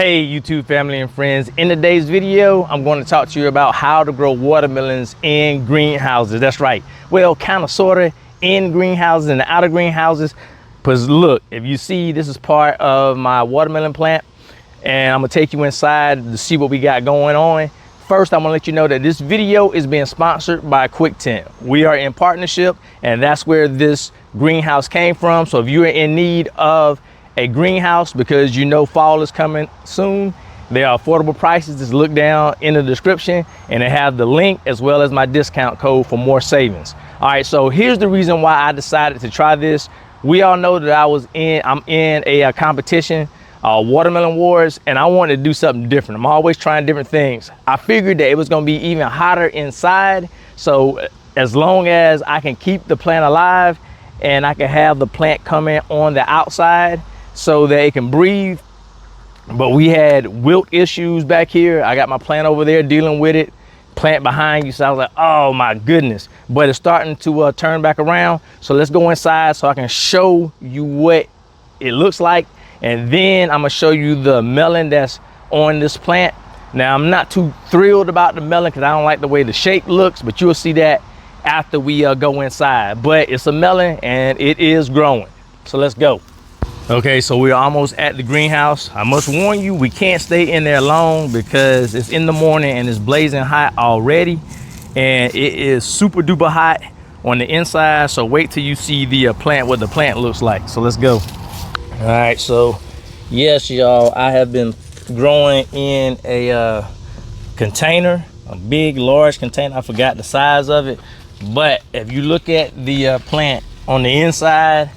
Hey YouTube family and friends, in today's video I'm going to talk to you about how to grow watermelons in greenhouses. That's right, well, kind of sort of in greenhouses and out of greenhouses. Because look, if you see, this is part of my watermelon plant and I'm gonna take you inside to see what we got going on. First, I'm gonna let you know that this video is being sponsored by Quictent. We are in partnership and that's where this greenhouse came from. So if you're in need of a greenhouse because you know fall is coming soon, there are affordable prices. Just look down in the description and they have the link as well as my discount code for more savings. All right, so here's the reason why I decided to try this. We all know that I'm in a competition, watermelon wars, and I wanted to do something different. I'm always trying different things. I figured that it was going to be even hotter inside, so as long as I can keep the plant alive and I can have the plant coming on the outside so that it can breathe. But we had wilt issues back here. I got my plant over there dealing with it, plant behind you, so I was like, oh my goodness. But it's starting to turn back around, so let's go inside so I can show you what it looks like, and then I'm gonna show you the melon that's on this plant. Now, I'm not too thrilled about the melon because I don't like the way the shape looks, but you'll see that after we go inside. But it's a melon and it is growing, so let's go. Okay, so we're almost at the greenhouse. I must warn you, we can't stay in there long because it's in the morning and it's blazing hot already, and it is super duper hot on the inside. So wait till you see the plant, what the plant looks like. So let's go. All right, so yes, y'all, I have been growing in a container, a big, large container. I forgot the size of it, but if you look at the plant on the inside,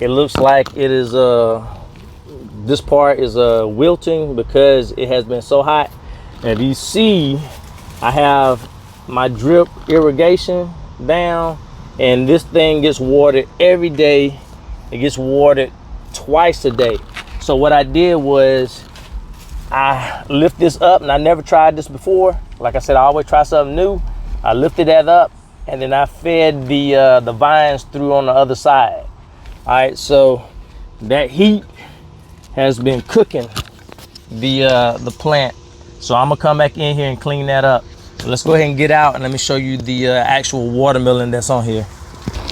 it looks like it is this part is wilting because it has been so hot. And if you see, I have my drip irrigation down, and this thing gets watered every day. It gets watered twice a day. So what I did was I lift this up, and I never tried this before. Like I said, I always try something new. I lifted that up and then I fed the vines through on the other side. All right, so that heat has been cooking the plant. So I'm gonna come back in here and clean that up. So let's go ahead and get out and let me show you the actual watermelon that's on here.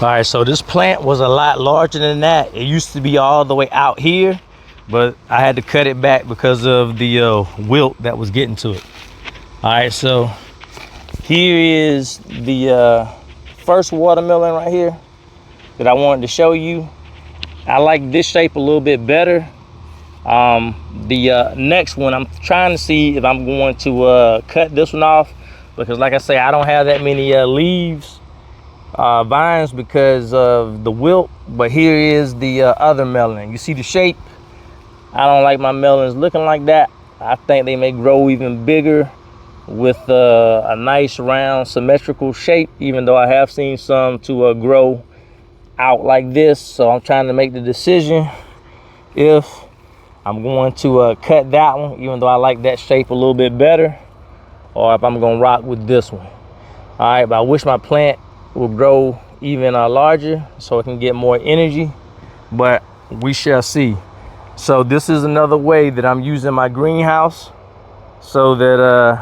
All right, so this plant was a lot larger than that. It used to be all the way out here, but I had to cut it back because of the wilt that was getting to it. All right, so here is the first watermelon right here that I wanted to show you. I like this shape a little bit better. The next one, I'm trying to see if I'm going to cut this one off, because like I say, I don't have that many leaves, vines, because of the wilt. But here is the other melon. You see the shape? I don't like my melons looking like that. I think they may grow even bigger with a nice round symmetrical shape, even though I have seen some to grow out like this. So I'm trying to make the decision if I'm going to cut that one, even though I like that shape a little bit better, or if I'm gonna rock with this one. All right, but I wish my plant would grow even larger so it can get more energy, but we shall see. So this is another way that I'm using my greenhouse so that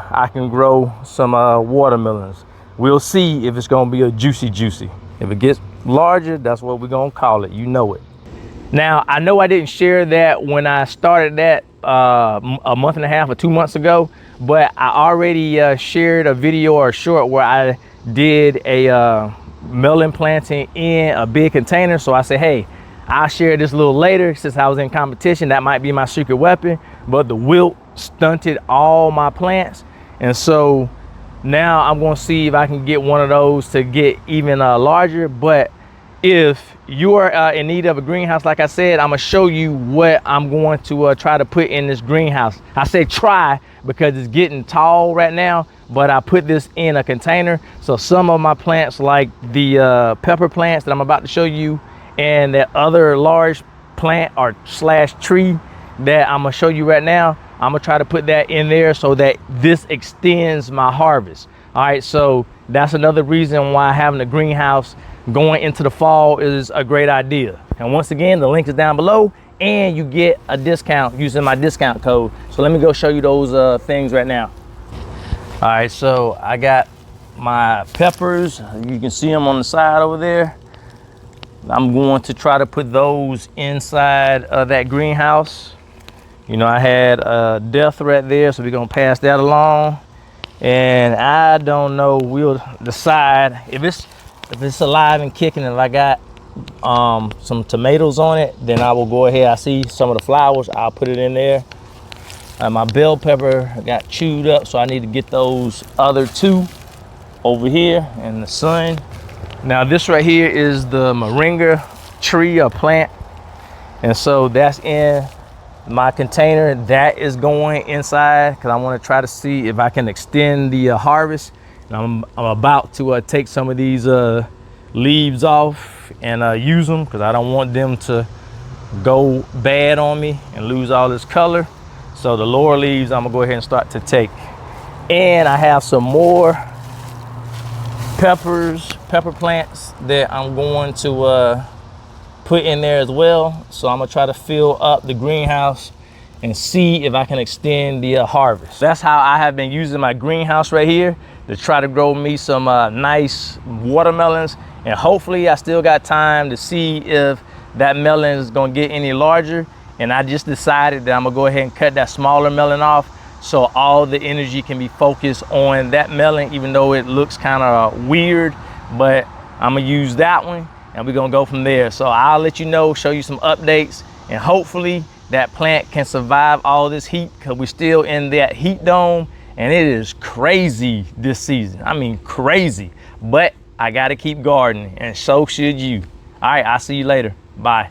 I can grow some watermelons. We'll see if it's gonna be a juicy. If it gets larger, that's what we're gonna call it. You know it. Now, I know I didn't share that when I started that a month and a half or 2 months ago, but I already shared a video or a short where I did a melon planting in a big container. So I said, hey, I'll share this a little later since I was in competition. That might be my secret weapon. But the wilt stunted all my plants, and so now I'm going to see if I can get one of those to get even larger. But if you are in need of a greenhouse, like I said, I'm going to show you what I'm going to try to put in this greenhouse. I say try because it's getting tall right now, but I put this in a container. So some of my plants, like the pepper plants that I'm about to show you, and that other large plant or slash tree that I'm going to show you right now, I'm gonna try to put that in there so that this extends my harvest. All right, so that's another reason why having a greenhouse going into the fall is a great idea. And once again, the link is down below and you get a discount using my discount code. So let me go show you those things right now. All right, so I got my peppers. You can see them on the side over there. I'm going to try to put those inside of that greenhouse. You know, I had a death threat there, so we're gonna pass that along. And I don't know, we'll decide if it's alive and kicking. If I got some tomatoes on it, then I will go ahead. I see some of the flowers, I'll put it in there. My bell pepper got chewed up, so I need to get those other two over here in the sun. Now this right here is the moringa tree or plant, and so that's in my container. That is going inside because I want to try to see if I can extend the harvest. And I'm about to take some of these leaves off and use them because I don't want them to go bad on me and lose all this color. So the lower leaves I'm gonna go ahead and start to take. And I have some more pepper plants that I'm going to put in there as well. So I'm gonna try to fill up the greenhouse and see if I can extend the harvest. That's how I have been using my greenhouse right here to try to grow me some nice watermelons. And hopefully I still got time to see if that melon is gonna get any larger. And I just decided that I'm gonna go ahead and cut that smaller melon off so all the energy can be focused on that melon, even though it looks kind of weird, but I'm gonna use that one and we're gonna go from there. So I'll let you know, show you some updates, and hopefully that plant can survive all this heat because we're still in that heat dome and it is crazy this season. I mean, crazy, but I gotta keep gardening and so should you. All right, I'll see you later. Bye.